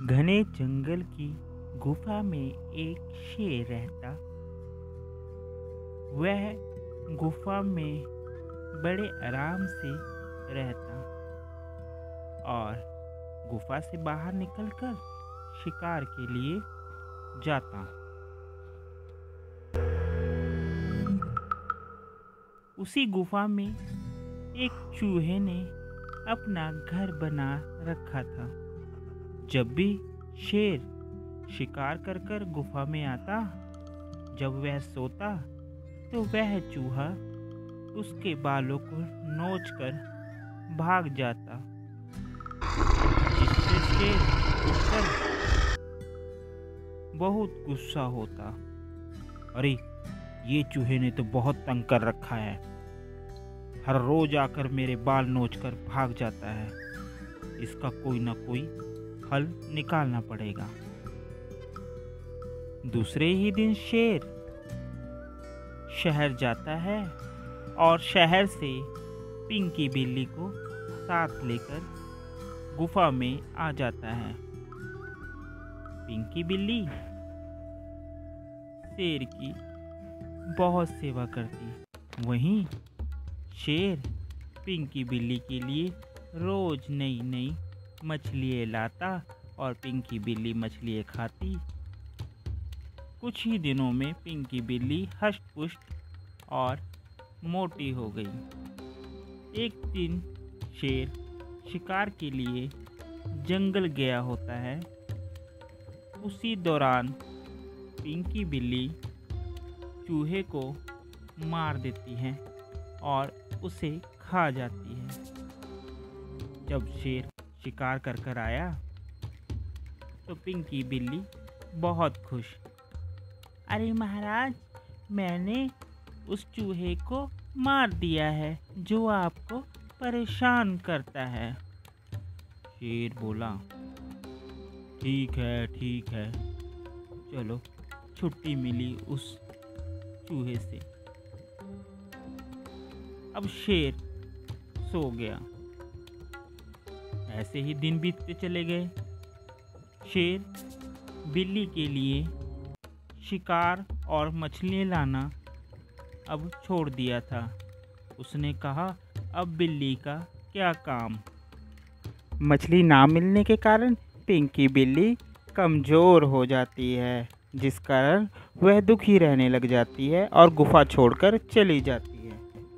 घने जंगल की गुफा में एक शेर रहता। वह गुफा में बड़े आराम से रहता और गुफा से बाहर निकलकर शिकार के लिए जाता। उसी गुफा में एक चूहे ने अपना घर बना रखा था। जब भी शेर शिकार कर कर गुफा में आता, जब वह सोता तो वह चूहा उसके बालों को नोचकर भाग जाता, जिससे शेर उठकर बहुत गुस्सा होता। अरे, ये चूहे ने तो बहुत तंग कर रखा है, हर रोज आकर मेरे बाल नोचकर भाग जाता है। इसका कोई ना कोई हल निकालना पड़ेगा। दूसरे ही दिन शेर शहर जाता है और शहर से पिंकी बिल्ली को साथ लेकर गुफा में आ जाता है। पिंकी बिल्ली शेर की बहुत सेवा करती। वहीं शेर पिंकी बिल्ली के लिए रोज नई नई मछलियाँ लाता और पिंकी बिल्ली मछलियाँ खाती। कुछ ही दिनों में पिंकी बिल्ली हष्ट-पुष्ट और मोटी हो गई। एक दिन शेर शिकार के लिए जंगल गया होता है। उसी दौरान पिंकी बिल्ली चूहे को मार देती है और उसे खा जाती है। जब शेर शिकार कर कर आया तो पिंकी बिल्ली बहुत खुश। अरे महाराज, मैंने उस चूहे को मार दिया है जो आपको परेशान करता है। शेर बोला, ठीक है, चलो, छुट्टी मिली उस चूहे से। अब शेर सो गया। ऐसे ही दिन बीतते चले गए। शेर बिल्ली के लिए शिकार और मछलियाँ लाना अब छोड़ दिया था। उसने कहा, अब बिल्ली का क्या काम। मछली ना मिलने के कारण पिंकी बिल्ली कमज़ोर हो जाती है, जिस कारण वह दुखी रहने लग जाती है और गुफा छोड़कर चली जाती है।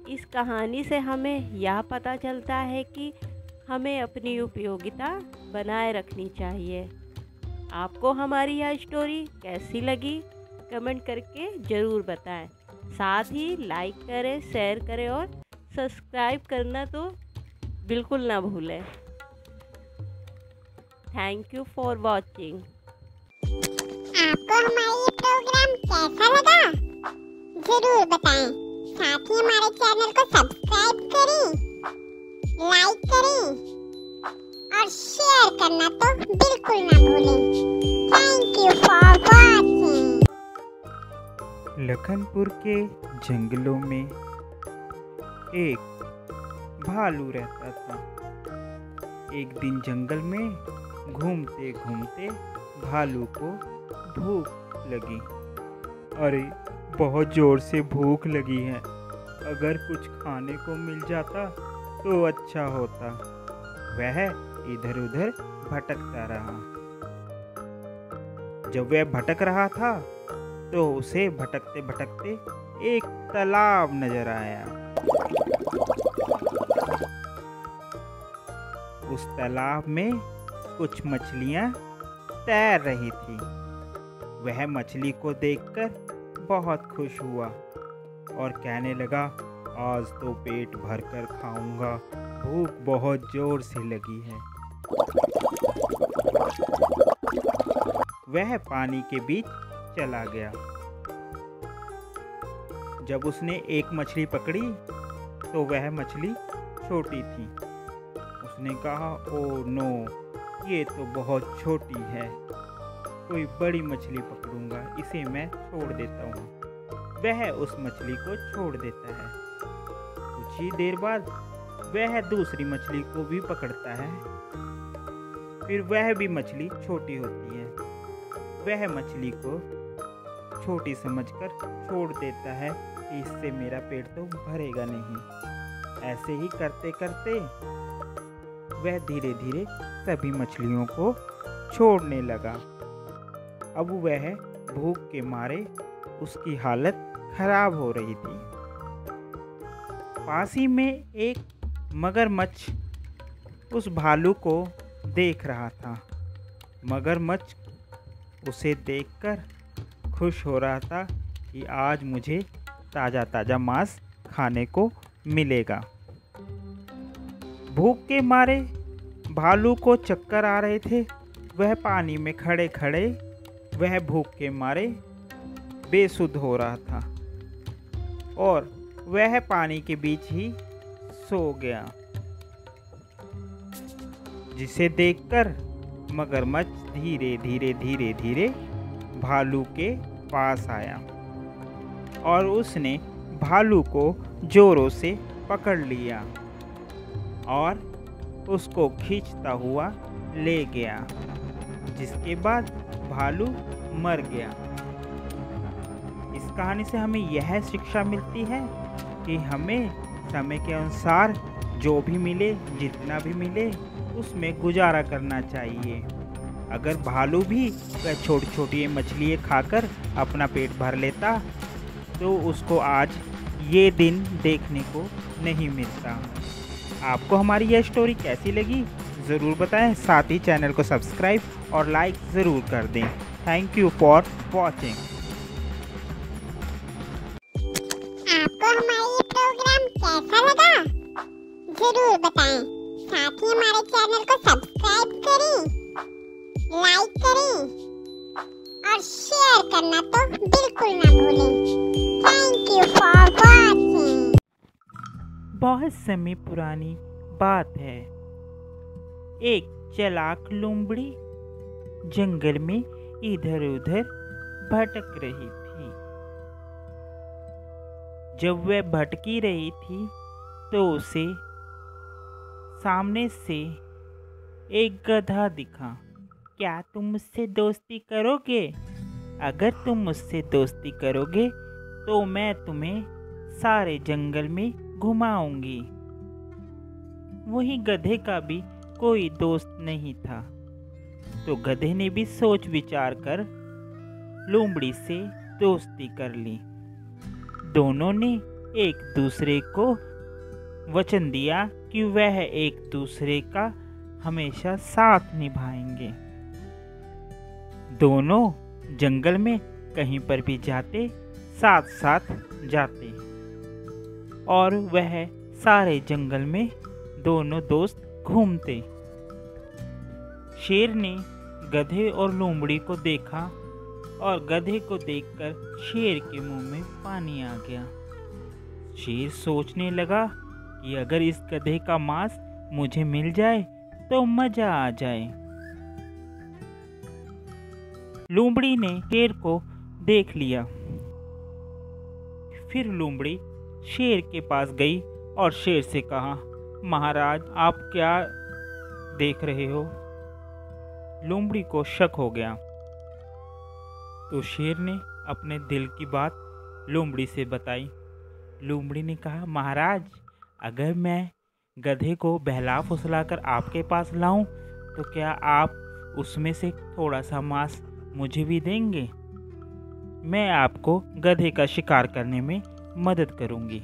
इस कहानी से हमें यह पता चलता है कि हमें अपनी उपयोगिता बनाए रखनी चाहिए। आपको हमारी यह स्टोरी कैसी लगी, कमेंट करके ज़रूर बताएं। साथ ही लाइक करें, शेयर करें और सब्सक्राइब करना तो बिल्कुल ना भूलें। Thank you for watching. आपको हमारा ये प्रोग्राम कैसा लगा, जरूर बताएं। साथ ही हमारे चैनल को सब्सक्राइब करें, लाइक करें और शेयर करना तो बिल्कुल ना भूलें। Thank you for watching. Lakhanpur के जंगलों में एक भालू रहता था। एक दिन जंगल में घूमते घूमते भालू को भूख लगी। अरे, बहुत ज़ोर से भूख लगी है, अगर कुछ खाने को मिल जाता तो अच्छा होता। वह इधर उधर भटकता रहा। जब वह भटक रहा था तो उसे भटकते भटकते एक तालाब नजर आया। उस तालाब में कुछ मछलियां तैर रही थी। वह मछली को देखकर बहुत खुश हुआ और कहने लगा, आज तो पेट भरकर खाऊंगा, भूख बहुत जोर से लगी है। वह पानी के बीच चला गया। जब उसने एक मछली पकड़ी तो वह मछली छोटी थी। उसने कहा, ओ नो, ये तो बहुत छोटी है, कोई बड़ी मछली पकड़ूंगा, इसे मैं छोड़ देता हूँ। वह उस मछली को छोड़ देता है। कुछ ही देर बाद वह दूसरी मछली को भी पकड़ता है। फिर वह भी मछली छोटी होती है। वह मछली को छोटी समझकर छोड़ देता है कि इससे मेरा पेट तो भरेगा नहीं। ऐसे ही करते करते वह धीरे धीरे सभी मछलियों को छोड़ने लगा। अब वह भूख के मारे उसकी हालत खराब हो रही थी। पास ही में एक मगरमच्छ उस भालू को देख रहा था। मगरमच्छ उसे देखकर खुश हो रहा था कि आज मुझे ताज़ा ताज़ा मांस खाने को मिलेगा। भूख के मारे भालू को चक्कर आ रहे थे। वह पानी में खड़े खड़े वह भूख के मारे बेसुध हो रहा था और वह पानी के बीच ही सो गया, जिसे देखकर मगरमच्छ धीरे धीरे धीरे धीरे भालू के पास आया और उसने भालू को जोरों से पकड़ लिया और उसको खींचता हुआ ले गया, जिसके बाद भालू मर गया। इस कहानी से हमें यह शिक्षा मिलती है कि हमें समय के अनुसार जो भी मिले, जितना भी मिले, उसमें गुजारा करना चाहिए। अगर भालू भी वह छोटी छोटी मछलियाँ खाकर अपना पेट भर लेता तो उसको आज ये दिन देखने को नहीं मिलता। आपको हमारी यह स्टोरी कैसी लगी ज़रूर बताएं। साथ ही चैनल को सब्सक्राइब और लाइक ज़रूर कर दें। Thank you for watching. आपको हमारा ये प्रोग्राम कैसा लगा जरूर बताएं। साथ ही हमारे चैनल को सब्सक्राइब करें, लाइक करें और शेयर करना तो बिल्कुल ना भूलें। Thank you for watching. बहुत समय पुरानी बात है। एक चालाक लोमड़ी जंगल में इधर उधर भटक रही थी। जब वह भटकी रही थी तो उसे सामने से एक गधा दिखा। क्या तुम मुझसे दोस्ती करोगे? अगर तुम मुझसे दोस्ती करोगे तो मैं तुम्हें सारे जंगल में घुमाऊंगी। वही गधे का भी कोई दोस्त नहीं था, तो गधे ने भी सोच विचार कर लोमड़ी से दोस्ती कर ली। दोनों ने एक दूसरे को वचन दिया कि वह एक दूसरे का हमेशा साथ निभाएंगे। दोनों जंगल में कहीं पर भी जाते साथ साथ जाते और वह सारे जंगल में दोनों दोस्त घूमते। शेर ने गधे और लोमड़ी को देखा और गधे को देखकर शेर के मुंह में पानी आ गया। शेर सोचने लगा कि अगर इस गधे का मांस मुझे मिल जाए तो मजा आ जाए। लोमड़ी ने शेर को देख लिया। फिर लोमड़ी शेर के पास गई और शेर से कहा, महाराज आप क्या देख रहे हो? लोमड़ी को शक हो गया तो शेर ने अपने दिल की बात लोमड़ी से बताई। लोमड़ी ने कहा, महाराज अगर मैं गधे को बहला फुसलाकर आपके पास लाऊं तो क्या आप उसमें से थोड़ा सा मांस मुझे भी देंगे? मैं आपको गधे का शिकार करने में मदद करूंगी।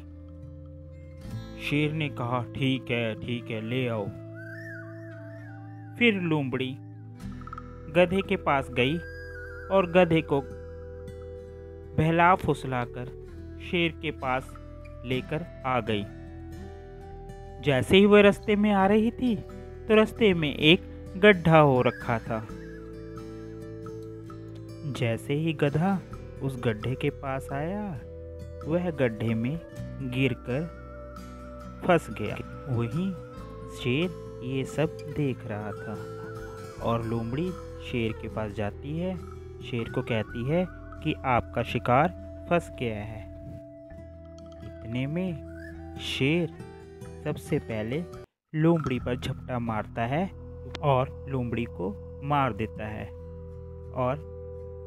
शेर ने कहा, ठीक है ले आओ। फिर लोमड़ी गधे के पास गई और गधे को बहला फुसलाकर शेर के पास लेकर आ गई। जैसे ही वह रास्ते में आ रही थी तो रास्ते में एक गड्ढा हो रखा था। जैसे ही गधा उस गड्ढे के पास आया वह गड्ढे में गिरकर फंस गया। वहीं शेर ये सब देख रहा था और लोमड़ी शेर के पास जाती है, शेर को कहती है कि आपका शिकार फंस गया है। इतने में शेर सबसे पहले लोमड़ी पर झपटा मारता है, और लोमड़ी को मार देता है। और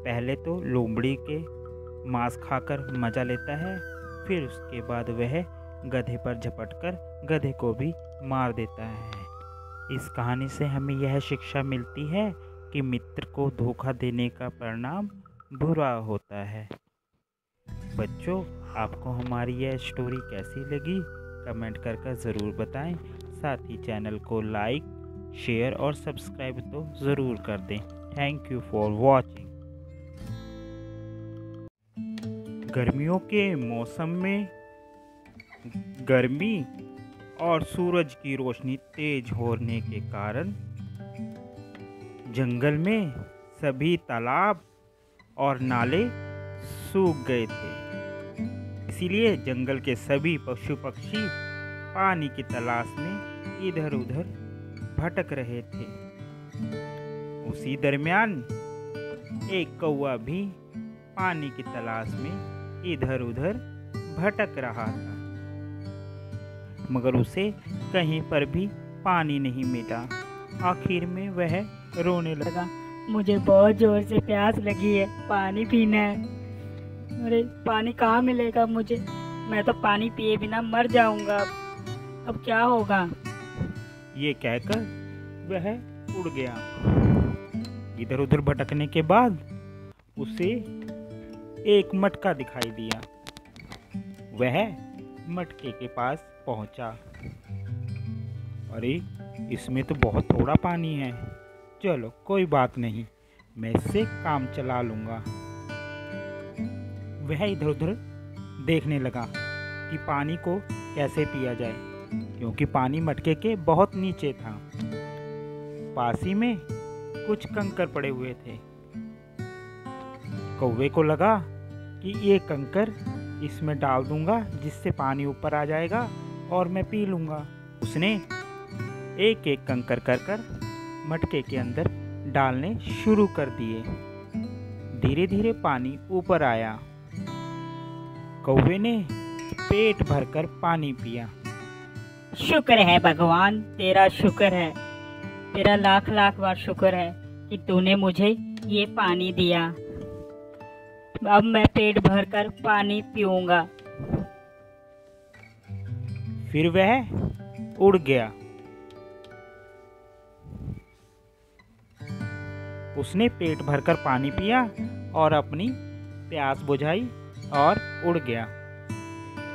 पहले तो लोमड़ी के मांस खाकर मज़ा लेता है, फिर उसके बाद वह गधे पर झपटकर गधे को भी मार देता है। इस कहानी से हमें यह शिक्षा मिलती है कि मित्र को धोखा देने का परिणाम बुरा होता है। बच्चों, आपको हमारी यह स्टोरी कैसी लगी कमेंट कर ज़रूर बताएं। साथ ही चैनल को लाइक, शेयर और सब्सक्राइब तो ज़रूर कर दें। Thank you for watching. गर्मियों के मौसम में गर्मी और सूरज की रोशनी तेज होने के कारण जंगल में सभी तालाब और नाले सूख गए थे। इसीलिए जंगल के सभी पशु पक्षी पानी की तलाश में इधर उधर भटक रहे थे। उसी दरमियान एक कौवा भी पानी की तलाश में इधर उधर भटक रहा था, मगर उसे कहीं पर भी पानी नहीं मिला। आखिर में वह रोने लगा। मुझे बहुत जोर से प्यास लगी है, पानी पीना है। अरे पानी कहाँ मिलेगा मुझे? मैं तो पानी पिए बिना मर जाऊंगा। अब क्या होगा? ये कहकर वह उड़ गया। इधर उधर भटकने के बाद उसे एक मटका दिखाई दिया। वह मटके के पास पहुंचा। अरे इसमें तो बहुत थोड़ा पानी है, चलो कोई बात नहीं, मैं इससे काम चला लूँगा। वह इधर उधर देखने लगा कि पानी को कैसे पिया जाए, क्योंकि पानी मटके के बहुत नीचे था। पास ही में कुछ कंकर पड़े हुए थे। कौवे को लगा कि ये कंकर इसमें डाल दूंगा, जिससे पानी ऊपर आ जाएगा और मैं पी लूँगा। उसने एक एक कंकर कर मटके के अंदर डालने शुरू कर दिए। धीरे धीरे पानी ऊपर आया। कौवे ने पेट भरकर पानी पिया। शुक्र है भगवान, तेरा शुक्र है, तेरा लाख लाख बार शुक्र है कि तूने मुझे ये पानी दिया। अब मैं पेट भरकर पानी पीऊंगा। फिर वह उड़ गया। उसने पेट भरकर पानी पिया और अपनी प्यास बुझाई और उड़ गया।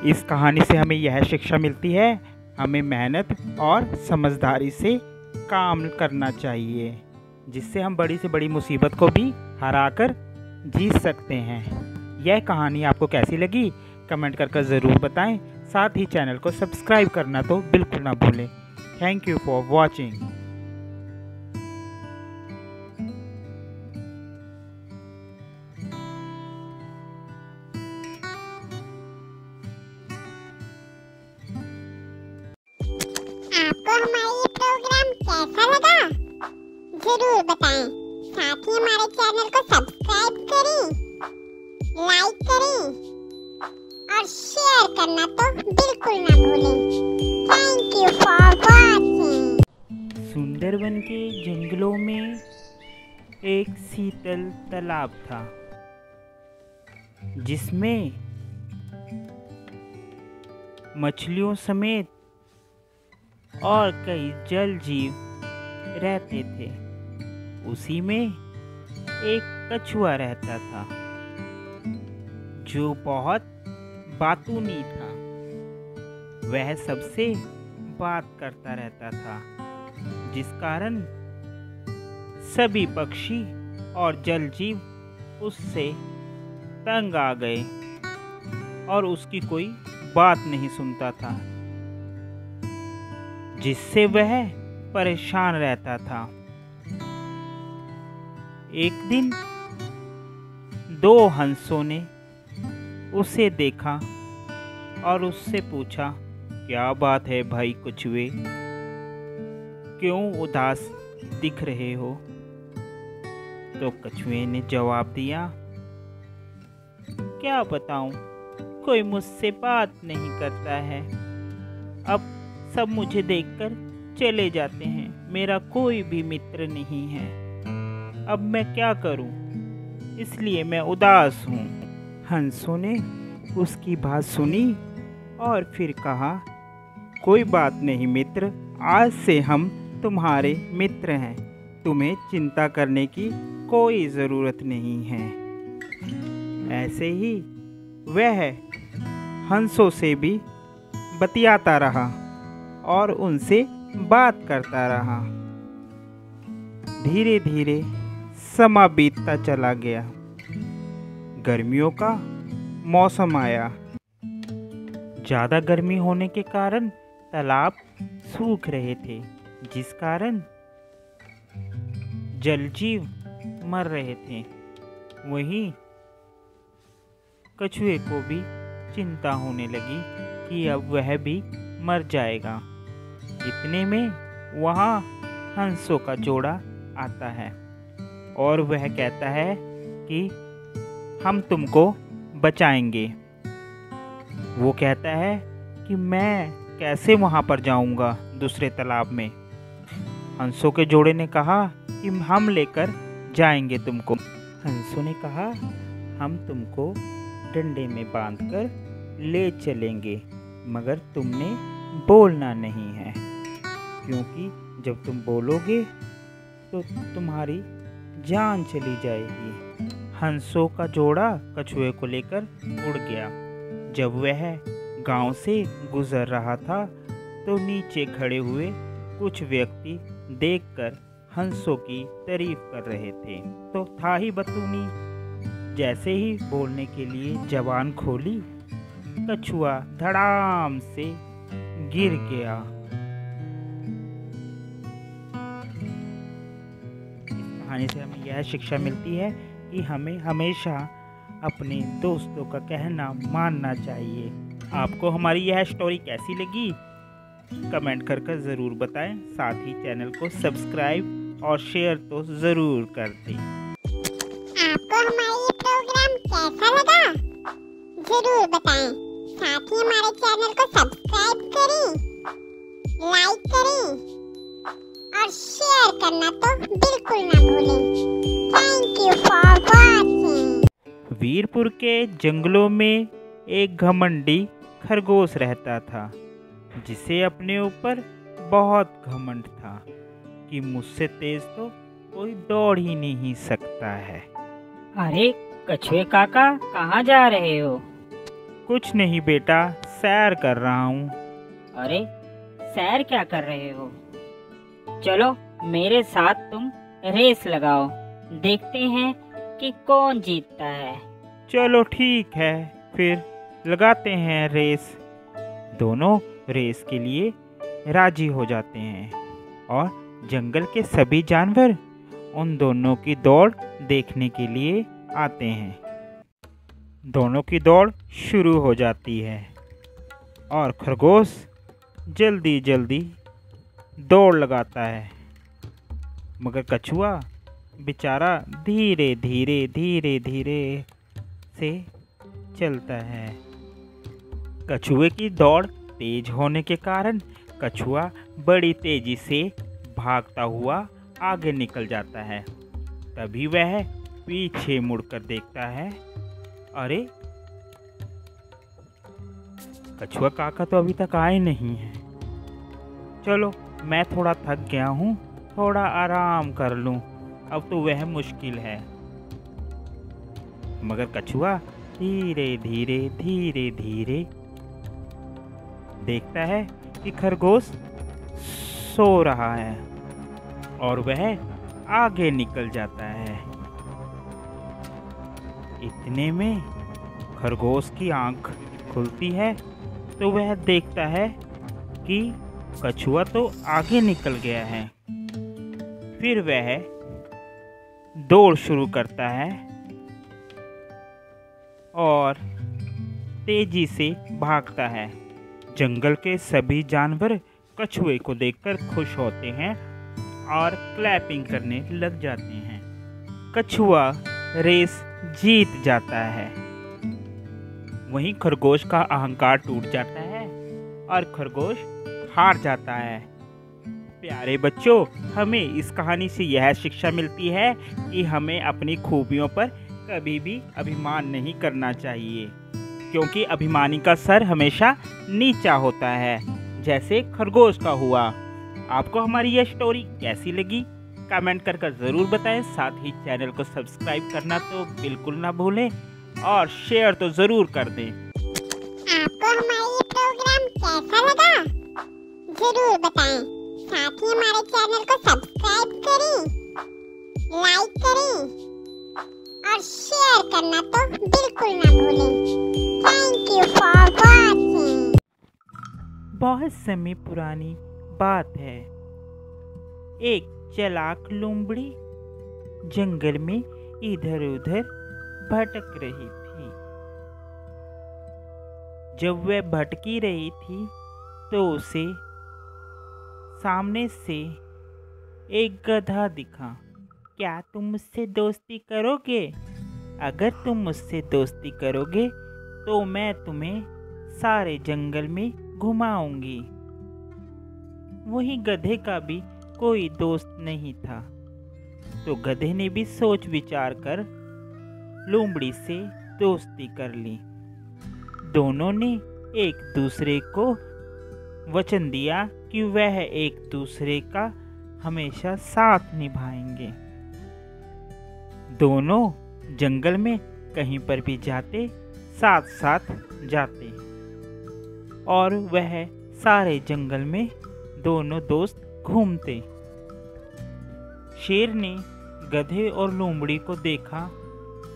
इस कहानी से हमें यह शिक्षा मिलती है, हमें मेहनत और समझदारी से काम करना चाहिए, जिससे हम बड़ी से बड़ी मुसीबत को भी हराकर जीत सकते हैं। यह कहानी आपको कैसी लगी कमेंट कर ज़रूर बताएं। साथ ही चैनल को सब्सक्राइब करना तो बिल्कुल ना भूलें। Thank you for watching. आपको हमारा ये प्रोग्राम कैसा लगा जरूर बताएं। साथ ही हमारे चैनल को सब्सक्राइब करें, लाइक करें और शेयर करना तो बिल्कुल ना भूलें। Thank you for watching. Sundarban के जंगलों में एक शीतल तालाब था, जिसमें मछलियों समेत और कई जल जीव रहते थे। उसी में एक कछुआ रहता था, जो बहुत बातूनी था। वह सबसे बात करता रहता था, जिस कारण सभी पक्षी और जल जीव उससे तंग आ गए और उसकी कोई बात नहीं सुनता था, जिससे वह परेशान रहता था। एक दिन दो हंसों ने उसे देखा और उससे पूछा, क्या बात है भाई कछुए, क्यों उदास दिख रहे हो? तो कछुए ने जवाब दिया, क्या बताऊं, कोई मुझसे बात नहीं करता है। अब सब मुझे देखकर चले जाते हैं। मेरा कोई भी मित्र नहीं है। अब मैं क्या करूं? इसलिए मैं उदास हूँ। हंसों ने उसकी बात सुनी और फिर कहा, कोई बात नहीं मित्र, आज से हम तुम्हारे मित्र हैं। तुम्हें चिंता करने की कोई ज़रूरत नहीं है। ऐसे ही वह हंसों से भी बतियाता रहा और उनसे बात करता रहा। धीरे धीरे समा बीतता चला गया। गर्मियों का मौसम आया। ज़्यादा गर्मी होने के कारण तालाब सूख रहे थे, जिस कारण जलजीव मर रहे थे। वहीं कछुए को भी चिंता होने लगी कि अब वह भी मर जाएगा। इतने में वहाँ हंसों का जोड़ा आता है और वह कहता है कि हम तुमको बचाएंगे। वो कहता है कि मैं कैसे वहाँ पर जाऊँगा दूसरे तालाब में। हंसों के जोड़े ने कहा कि हम लेकर जाएंगे तुमको। हंसों ने कहा, हम तुमको डंडे में बांधकर ले चलेंगे, मगर तुमने बोलना नहीं है, क्योंकि जब तुम बोलोगे तो तुम्हारी जान चली जाएगी। हंसों का जोड़ा कछुए को लेकर उड़ गया। जब वह गांव से गुजर रहा था तो नीचे खड़े हुए कुछ व्यक्ति देखकर हंसों की तारीफ कर रहे थे। तो था ही बतूनी। जैसे ही बोलने के लिए जबान खोली, कछुआ धड़ाम से गिर गया। इस कहानी से हमें यह शिक्षा मिलती है कि हमें हमेशा अपने दोस्तों का कहना मानना चाहिए। आपको हमारी यह स्टोरी कैसी लगी? कमेंट कर ज़रूर बताएं। साथ ही चैनल को सब्सक्राइब और शेयर तो ज़रूर कर दें। आपको हमारा ये प्रोग्राम कैसा लगा? जरूर बताएं। साथ ही हमारे चैनल को सब्सक्राइब करें, लाइक करें और शेयर करना तो बिल्कुल ना भूलें। Thank you for watching. Veerpur के जंगलों में एक घमंडी खरगोश रहता था, जिसे अपने ऊपर बहुत घमंड था कि मुझसे तेज तो कोई दौड़ ही नहीं सकता है। अरे कछुए काका, कहाँ जा रहे हो? कुछ नहीं बेटा, सैर कर रहा हूँ। अरे सैर क्या कर रहे हो? चलो मेरे साथ तुम रेस लगाओ, देखते हैं कि कौन जीतता है। चलो ठीक है, फिर लगाते हैं रेस। दोनों रेस के लिए राजी हो जाते हैं और जंगल के सभी जानवर उन दोनों की दौड़ देखने के लिए आते हैं। दोनों की दौड़ शुरू हो जाती है और खरगोश जल्दी जल्दी दौड़ लगाता है, मगर कछुआ बेचारा धीरे धीरे धीरे धीरे से चलता है। कछुए की दौड़ तेज होने के कारण कछुआ बड़ी तेजी से भागता हुआ आगे निकल जाता है। तभी वह पीछे मुड़कर देखता है, अरे कछुआ काका तो अभी तक आए नहीं है। चलो मैं थोड़ा थक गया हूँ, थोड़ा आराम कर लूँ, अब तो वह मुश्किल है। मगर कछुआ धीरे धीरे धीरे धीरे देखता है कि खरगोश सो रहा है और वह आगे निकल जाता है। इतने में खरगोश की आंख खुलती है तो वह देखता है कि कछुआ तो आगे निकल गया है। फिर वह दौड़ शुरू करता है और तेजी से भागता है। जंगल के सभी जानवर कछुए को देखकर खुश होते हैं और क्लैपिंग करने लग जाते हैं। कछुआ रेस जीत जाता है। वहीं खरगोश का अहंकार टूट जाता है और खरगोश हार जाता है। प्यारे बच्चों, हमें इस कहानी से यह शिक्षा मिलती है कि हमें अपनी खूबियों पर कभी भी अभिमान नहीं करना चाहिए, क्योंकि अभिमानी का सर हमेशा नीचा होता है, जैसे खरगोश का हुआ। आपको हमारी यह स्टोरी कैसी लगी कमेंट कर ज़रूर बताएं। साथ ही चैनल को सब्सक्राइब करना तो बिल्कुल ना भूलें और शेयर तो ज़रूर कर दें। आपको हमारा ये प्रोग्राम कैसा लगा जरूर बताएं। साथ ही हमारे चैनल को सब्सक्राइब करें, लाइक करें और शेयर करना तो बिल्कुल ना भूलें। Thank you for watching. बहुत समय पुरानी बात है। एक चालाक लोमड़ी जंगल में इधर उधर भटक रही थी। जब वह भटकी रही थी तो उसे सामने से एक गधा दिखा। क्या तुम मुझसे दोस्ती करोगे? अगर तुम मुझसे दोस्ती करोगे तो मैं तुम्हें सारे जंगल में घुमाऊंगी। वही गधे का भी कोई दोस्त नहीं था, तो गधे ने भी सोच विचार कर लोमड़ी से दोस्ती कर ली। दोनों ने एक दूसरे को वचन दिया कि वह एक दूसरे का हमेशा साथ निभाएंगे। दोनों जंगल में कहीं पर भी जाते साथ साथ जाते और वह सारे जंगल में दोनों दोस्त घूमते। शेर ने गधे और लोमड़ी को देखा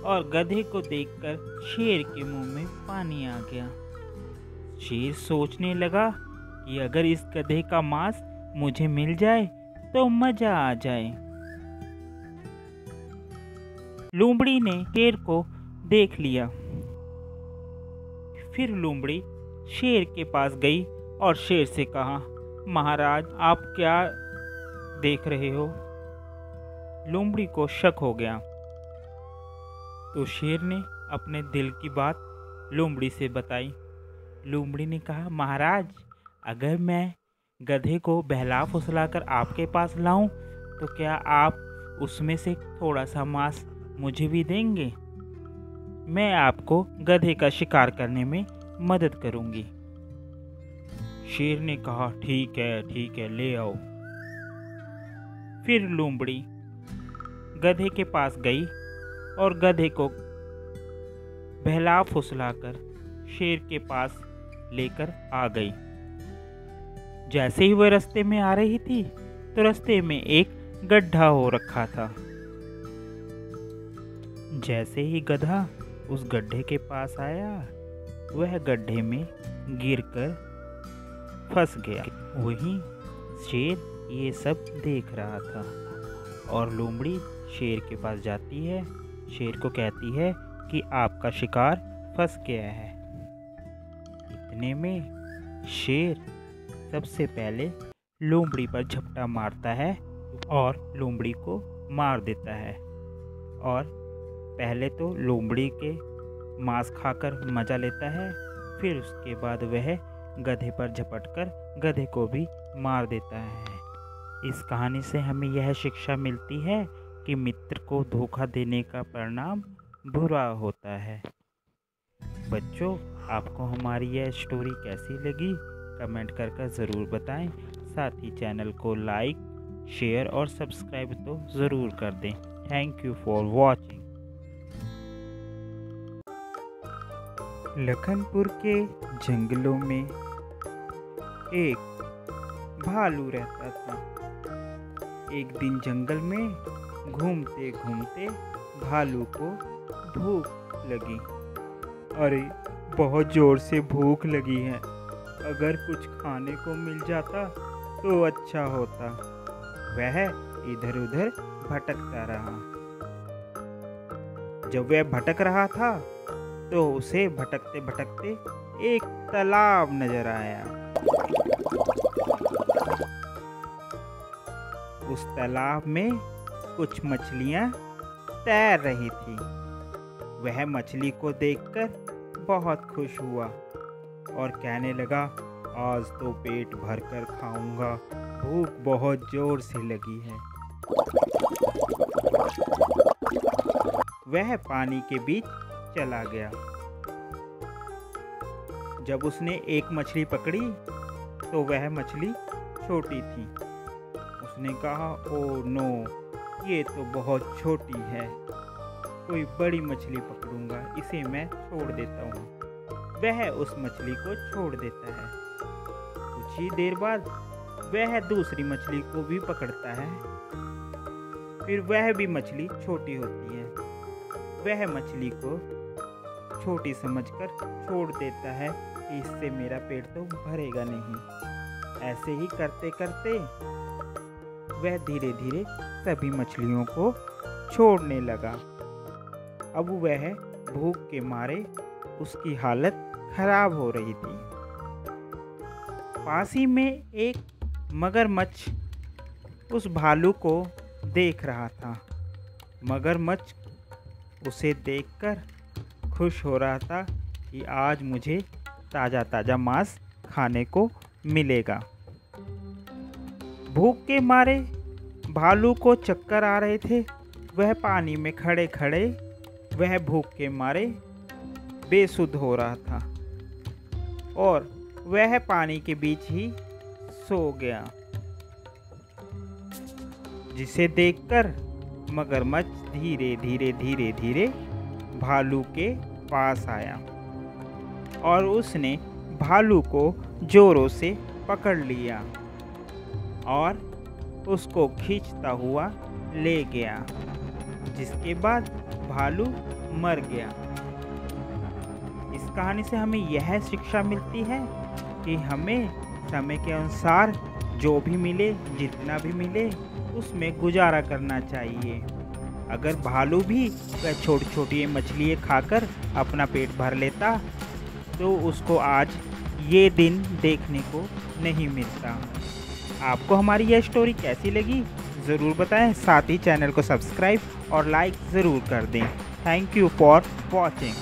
और गधे को देखकर शेर के मुंह में पानी आ गया। शेर सोचने लगा कि अगर इस गधे का मांस मुझे मिल जाए तो मजा आ जाए। लोमड़ी ने शेर को देख लिया। फिर लोमड़ी शेर के पास गई और शेर से कहा, महाराज आप क्या देख रहे हो? लोमड़ी को शक हो गया, तो शेर ने अपने दिल की बात लोमड़ी से बताई। लोमड़ी ने कहा, महाराज अगर मैं गधे को बहला फुसलाकर आपके पास लाऊं तो क्या आप उसमें से थोड़ा सा मांस मुझे भी देंगे? मैं आपको गधे का शिकार करने में मदद करूंगी। शेर ने कहा, ठीक है ले आओ। फिर लोमड़ी गधे के पास गई और गधे को बहला फुसलाकर शेर के पास लेकर आ गई। जैसे ही वह रास्ते में आ रही थी तो रास्ते में एक गड्ढा हो रखा था। जैसे ही गधा उस गड्ढे के पास आया, वह गड्ढे में गिरकर फंस गया। वहीं शेर ये सब देख रहा था और लोमड़ी शेर के पास जाती है, शेर को कहती है कि आपका शिकार फंस गया है। इतने में शेर सबसे पहले लोमड़ी पर झपटा मारता है और लोमड़ी को मार देता है। और पहले तो लोमड़ी के मांस खाकर मजा लेता है, फिर उसके बाद वह गधे पर झपटकर गधे को भी मार देता है। इस कहानी से हमें यह शिक्षा मिलती है कि मित्र को धोखा देने का परिणाम बुरा होता है। बच्चों, आपको हमारी यह स्टोरी कैसी लगी कमेंट कर ज़रूर बताएं। साथ ही चैनल को लाइक, शेयर और सब्सक्राइब तो ज़रूर कर दें। Thank you for watching. Lakhanpur के जंगलों में एक भालू रहता था। एक दिन जंगल में घूमते घूमते भालू को भूख लगी। अरे बहुत ज़ोर से भूख लगी है, अगर कुछ खाने को मिल जाता तो अच्छा होता। वह इधर उधर भटकता रहा। जब वह भटक रहा था तो उसे भटकते भटकते एक तालाब नजर आया। उस तालाब में कुछ मछलियां तैर रही थी। वह मछली को देखकर बहुत खुश हुआ और कहने लगा, आज तो पेट भरकर खाऊंगा, भूख बहुत जोर से लगी है। वह पानी के बीच चला गया। जब उसने एक मछली पकड़ी तो वह मछली छोटी थी। उसने कहा, ओ नो, ये तो बहुत छोटी है, कोई बड़ी मछली पकड़ूंगा, इसे मैं छोड़ देता हूँ। वह उस मछली को छोड़ देता है। कुछ ही देर बाद वह दूसरी मछली को भी पकड़ता है। फिर वह भी मछली छोटी होती है। वह मछली को छोटी समझकर छोड़ देता है कि इससे मेरा पेट तो भरेगा नहीं। ऐसे ही करते करते वह धीरे धीरे सभी मछलियों को छोड़ने लगा। अब वह भूख के मारे उसकी हालत खराब हो रही थी। पास ही में एक मगरमच्छ उस भालू को देख रहा था। मगरमच्छ उसे देखकर खुश हो रहा था कि आज मुझे ताज़ा ताज़ा मांस खाने को मिलेगा। भूख के मारे भालू को चक्कर आ रहे थे। वह पानी में खड़े खड़े वह भूख के मारे बेसुध हो रहा था और वह पानी के बीच ही सो गया, जिसे देखकर मगरमच्छ धीरे धीरे धीरे धीरे भालू के पास आया और उसने भालू को जोरों से पकड़ लिया और उसको खींचता हुआ ले गया, जिसके बाद भालू मर गया। इस कहानी से हमें यह शिक्षा मिलती है कि हमें समय के अनुसार जो भी मिले, जितना भी मिले, उसमें गुजारा करना चाहिए। अगर भालू भी वह छोटी छोटी मछलियाँ खाकर अपना पेट भर लेता तो उसको आज ये दिन देखने को नहीं मिलता। आपको हमारी यह स्टोरी कैसी लगी ज़रूर बताएं। साथ ही चैनल को सब्सक्राइब और लाइक ज़रूर कर दें। Thank you for watching.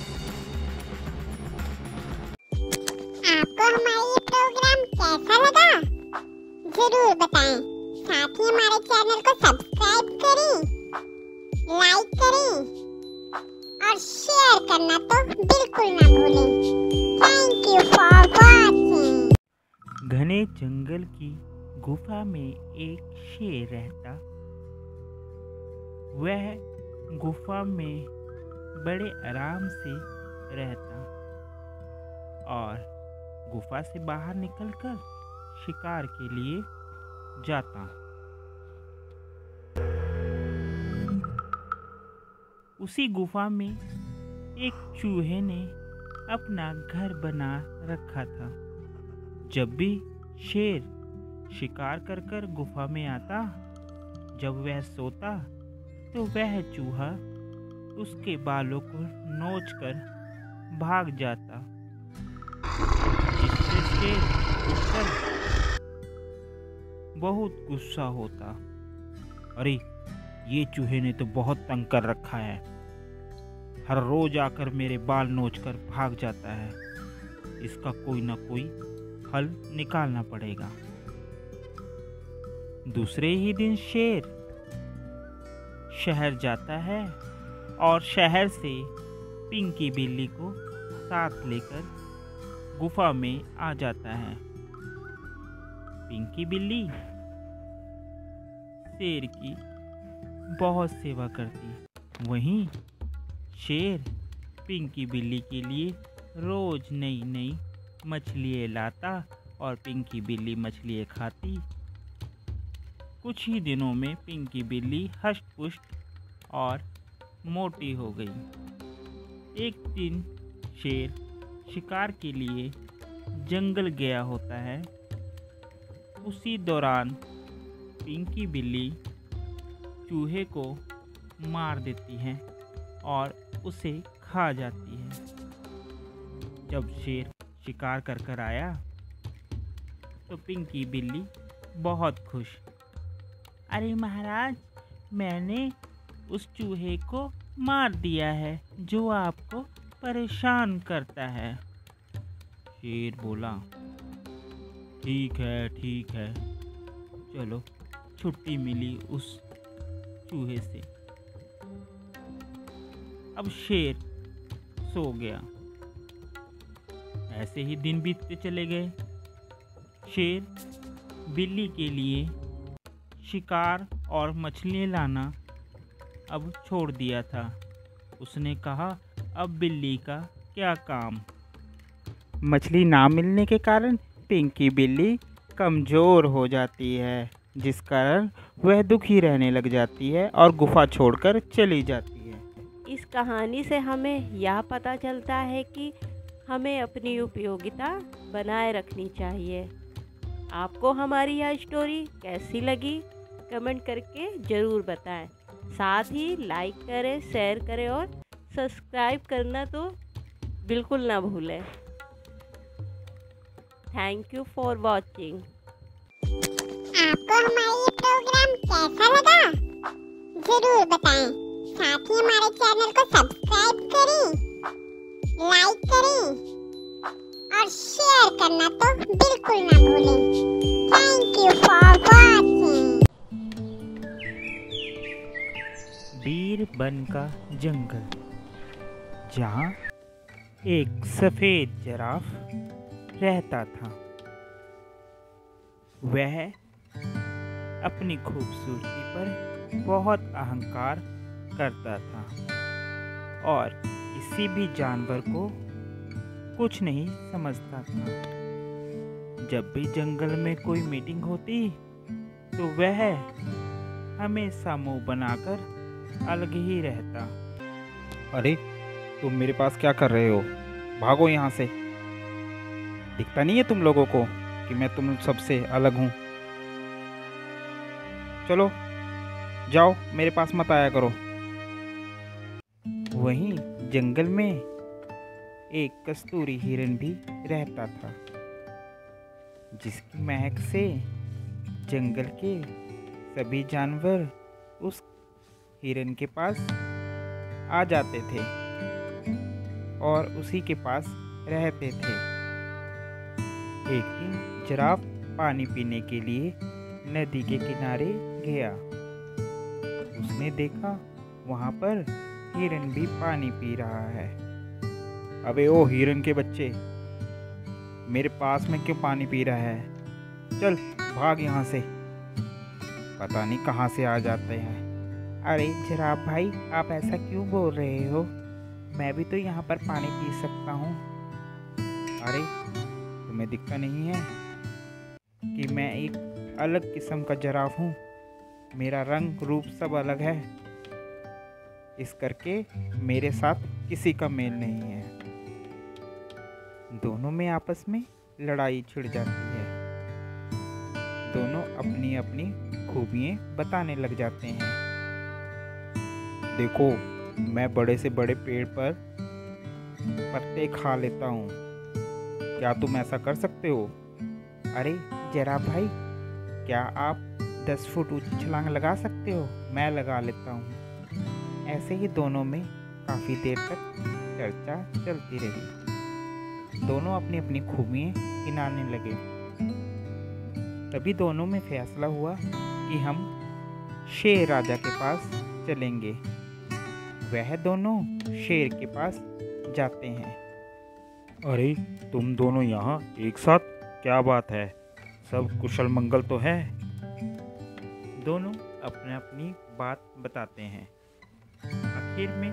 आपको हमारा ये प्रोग्राम कैसा लगा जरूर बताएं। साथ ही हमारे चैनल को सब्सक्राइब करें, लाइक करें और शेयर करना तो बिल्कुल ना भूलें। Thank you for watching. घने जंगल की गुफा में एक शेर रहता। वह गुफा में बड़े आराम से रहता और गुफा से बाहर निकलकर शिकार के लिए जाता। उसी गुफा में एक चूहे ने अपना घर बना रखा था। जब भी शेर शिकार कर कर गुफा में आता, जब वह सोता तो वह चूहा उसके बालों को नोचकर भाग जाता, जिससे शेर उठकर बहुत गुस्सा होता। अरे, ये चूहे ने तो बहुत तंग कर रखा है, हर रोज आकर मेरे बाल नोचकर भाग जाता है। इसका कोई ना कोई हल निकालना पड़ेगा। दूसरे ही दिन शेर शहर जाता है और शहर से पिंकी बिल्ली को साथ लेकर गुफा में आ जाता है। पिंकी बिल्ली शेर की बहुत सेवा करती। वहीं शेर पिंकी बिल्ली के लिए रोज नई नई मछलियाँ लाता और पिंकी बिल्ली मछलियाँ खाती। कुछ ही दिनों में पिंकी बिल्ली हष्ट पुष्ट और मोटी हो गई। एक दिन शेर शिकार के लिए जंगल गया होता है। उसी दौरान पिंकी बिल्ली चूहे को मार देती है और उसे खा जाती है। जब शेर शिकार कर कर आया तो पिंकी बिल्ली बहुत खुश। अरे महाराज, मैंने उस चूहे को मार दिया है जो आपको परेशान करता है। शेर बोला, ठीक है, चलो छुट्टी मिली उस चूहे से। अब शेर सो गया। ऐसे ही दिन बीतते चले गए। शेर बिल्ली के लिए शिकार और मछलियाँ लाना अब छोड़ दिया था। उसने कहा, अब बिल्ली का क्या काम। मछली ना मिलने के कारण पिंकी बिल्ली कमज़ोर हो जाती है, जिस कारण वह दुखी रहने लग जाती है और गुफा छोड़कर चली जाती है। इस कहानी से हमें यह पता चलता है कि हमें अपनी उपयोगिता बनाए रखनी चाहिए। आपको हमारी यह स्टोरी कैसी लगी कमेंट करके ज़रूर बताएं। साथ ही लाइक करें, शेयर करें और सब्सक्राइब करना तो बिल्कुल ना भूलें। Thank you for watching. आपको हमारा ये प्रोग्राम कैसा लगा जरूर बताएं। साथ ही हमारे चैनल को सब्सक्राइब करें, लाइक करें और शेयर करना तो बिल्कुल ना भूलें। Thank you for watching. बीरबन का जंगल, जहाँ एक सफ़ेद जिराफ रहता था। वह अपनी खूबसूरती पर बहुत अहंकार करता था और किसी भी जानवर को कुछ नहीं समझता था। जब भी जंगल में कोई मीटिंग होती तो वह हमेशा मुंह बनाकर अलग ही रहता। अरे तुम मेरे पास क्या कर रहे हो? भागो यहाँ से। दिखता नहीं है तुम लोगों को कि मैं तुम सबसे अलग हूँ? चलो जाओ, मेरे पास मत आया करो। वहीं जंगल में एक कस्तूरी हिरन भी रहता था, जिसकी महक से जंगल के सभी जानवर उस हिरन के पास आ जाते थे और उसी के पास रहते थे। एक दिन जिराफ पानी पीने के लिए नदी के किनारे गया। उसने देखा वहाँ पर हिरन भी पानी पी रहा है। अबे ओ हिरन के बच्चे, मेरे पास में क्यों पानी पी रहा है? चल भाग यहाँ से। पता नहीं कहाँ से आ जाते हैं। अरे जिराफ भाई, आप ऐसा क्यों बोल रहे हो? मैं भी तो यहाँ पर पानी पी सकता हूँ। अरे तुम्हें दिखता नहीं है कि मैं एक अलग किस्म का जिराफ हूँ? मेरा रंग रूप सब अलग है, इस करके मेरे साथ किसी का मेल नहीं है। दोनों में आपस में लड़ाई छिड़ जाती है। दोनों अपनी अपनी खूबियाँ बताने लग जाते हैं। देखो, मैं बड़े से बड़े पेड़ पर पत्ते खा लेता हूँ, क्या तुम ऐसा कर सकते हो? अरे जिराफ भाई, क्या आप 10 फुट ऊंची छलांग लगा सकते हो? मैं लगा लेता हूँ। ऐसे ही दोनों में काफ़ी देर तक चर्चा चलती रही। दोनों अपनी अपनी खूबियाँ गिनाने लगे। तभी दोनों में फैसला हुआ कि हम शेर राजा के पास चलेंगे। वह दोनों शेर के पास जाते हैं। अरे तुम दोनों यहाँ एक साथ, क्या बात है? सब कुशल मंगल तो है? दोनों अपने अपनी बात बताते हैं। आखिर में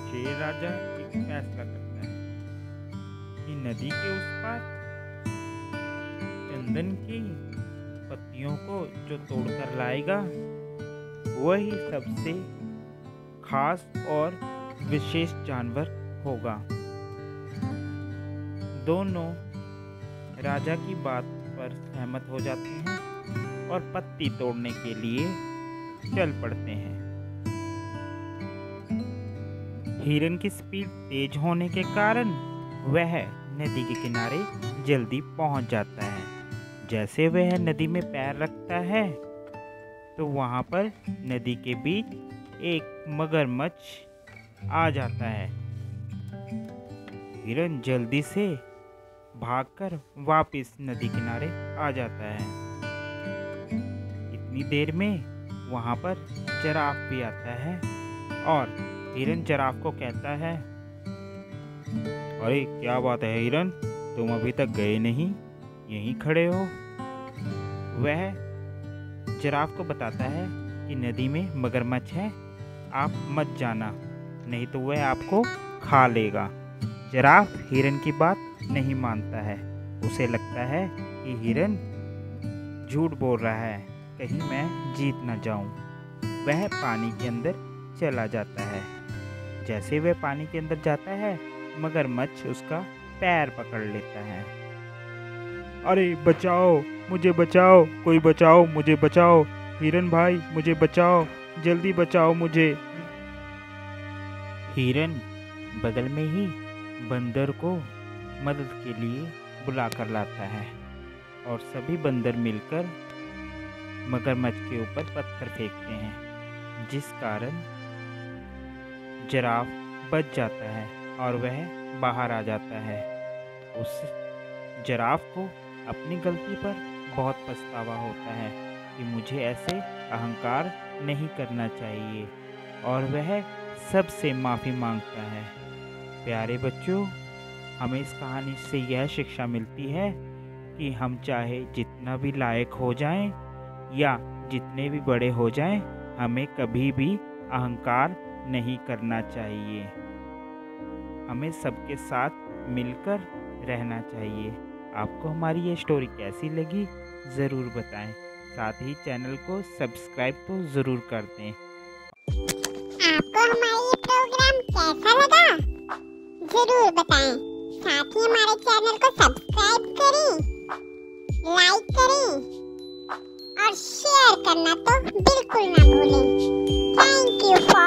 शेर राजा एक फैसला करता है कि नदी के उस पार चंदन की पत्तियों को जो तोड़कर लाएगा वही सबसे खास और विशेष जानवर होगा। दोनों राजा की बात पर सहमत हो जाते हैं और पत्ती तोड़ने के लिए चल पड़ते हैं। हिरन की स्पीड तेज होने के कारण वह नदी के किनारे जल्दी पहुंच जाता है। जैसे वह नदी में पैर रखता है तो वहां पर नदी के बीच एक मगरमच्छ आ जाता है। हिरन जल्दी से भागकर वापस नदी किनारे आ जाता है। उतनी देर में वहाँ पर जिराफ भी आता है और हिरन जिराफ को कहता है, अरे क्या बात है हिरन, तुम अभी तक गए नहीं, यहीं खड़े हो। वह जिराफ को बताता है कि नदी में मगरमच्छ है, आप मत जाना, नहीं तो वह आपको खा लेगा। जिराफ हिरन की बात नहीं मानता है। उसे लगता है कि हिरन झूठ बोल रहा है, कहीं मैं जीत न जाऊं। वह पानी के अंदर चला जाता है। जैसे वह पानी के अंदर जाता है, मगरमच्छ उसका पैर पकड़ लेता है। अरे बचाओ, मुझे बचाओ, कोई बचाओ, मुझे बचाओ, हिरन भाई मुझे बचाओ, जल्दी बचाओ मुझे। हिरन बगल में ही बंदर को मदद के लिए बुला कर लाता है और सभी बंदर मिलकर मगरमच्छ के ऊपर पत्थर फेंकते हैं, जिस कारण जिराफ बच जाता है और वह बाहर आ जाता है। उस जिराफ को अपनी गलती पर बहुत पछतावा होता है कि मुझे ऐसे अहंकार नहीं करना चाहिए और वह सबसे माफ़ी मांगता है। प्यारे बच्चों, हमें इस कहानी से यह शिक्षा मिलती है कि हम चाहे जितना भी लायक हो जाएं या जितने भी बड़े हो जाएं, हमें कभी भी अहंकार नहीं करना चाहिए। हमें सबके साथ मिलकर रहना चाहिए। आपको हमारी ये स्टोरी कैसी लगी ज़रूर बताएं। साथ ही चैनल को सब्सक्राइब तो ज़रूर कर दें। आपको हमारा ये प्रोग्राम कैसा लगा जरूर बताएं। साथ ही हमारे चैनल को सब्सक्राइब करें, लाइक करें और शेयर करना तो बिल्कुल ना भूलें। Thank you for